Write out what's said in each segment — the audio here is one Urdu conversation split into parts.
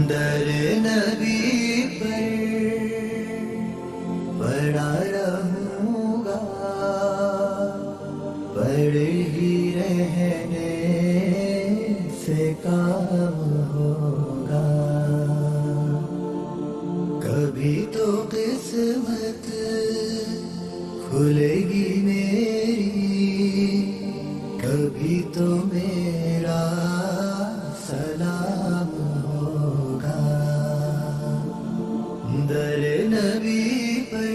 در نبی پر پڑا رہوں گا، پڑے ہی رہنے سے کام ہوگا. کبھی تو قسمت کھلے گی میری، کبھی تو میرا سلام ہوگا. در نبی پر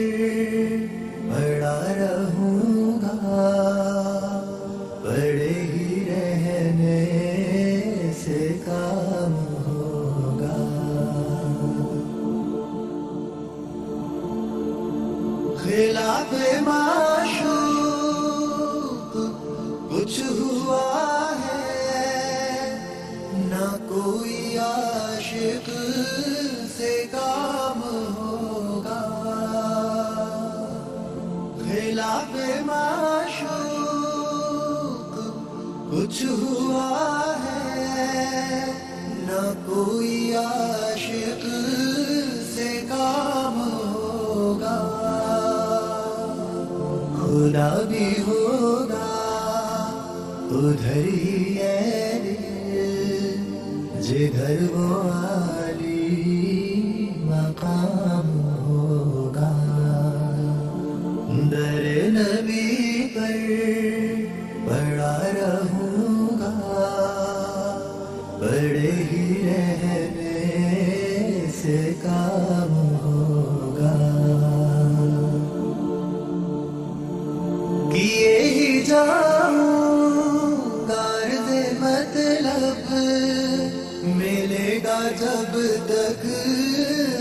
پڑا رہوں گا، پڑے ہی رہنے سے کام ہوگا. خلاف معشوق کچھ ہوا ہے، نہ کوئی عاشق سے کام ہوگا. خلاف معشوق کچھ ہوا ہے، نہ کوئی عاشق سے کام ہوگا. خدا بھی ہوگا ادھر ہی ہے جدھر وہ عالی مقام ہوگا. در نبی پر پڑا رہوں گا، پڑے ہی رہنے سے کام ہوگا. کیے ہی جاؤں غرض مطلب، ملے گا جب تک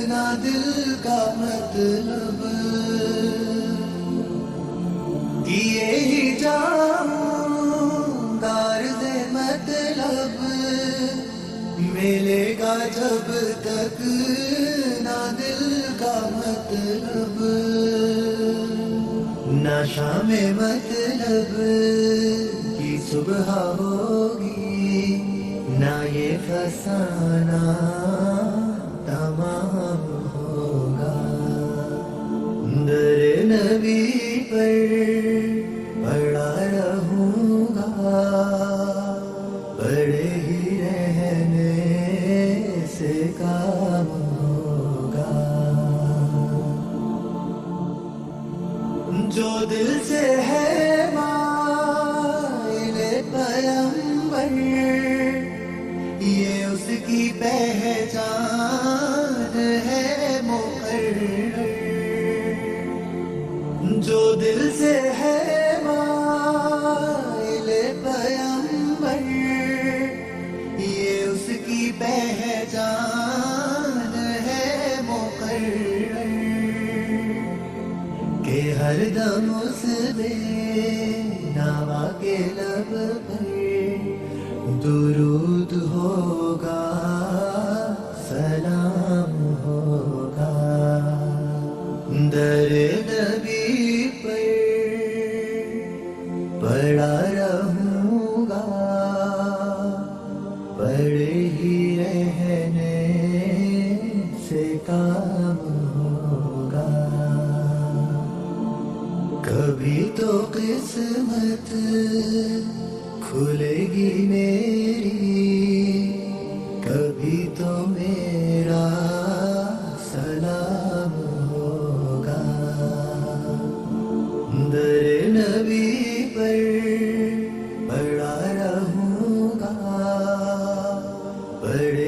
نہ دل کا مطلب. کیے ہی جاؤں غرض مطلب، ملے گا جب تک نہ دل کا مطلب. نہ شام مطلب کی صبح ہوگی، نہ یہ فسانہ تمام ہوگا. در نبی پر پڑا رہوں گا، پڑے ہی رہنے سے کام ہوگا. جو دل سے ہے مائل پیغمبر، یہ اس کی پہچان ہے مقرر. جو دل سے ہے مائل پیغمبر، یہ اس کی پہچان ہے مقرر. کہ ہر دم اس بے نوا کے لب پر درود ہوگا، سلام ہوگا. در نبی پر پڑا رہوں گا، پڑے ہی رہنے سے کام ہوگا. کبھی تو قسمت کھلے گی میری، کبھی تو میرا سلام ہوگا. در نبی پر پڑا رہوں گا، پڑے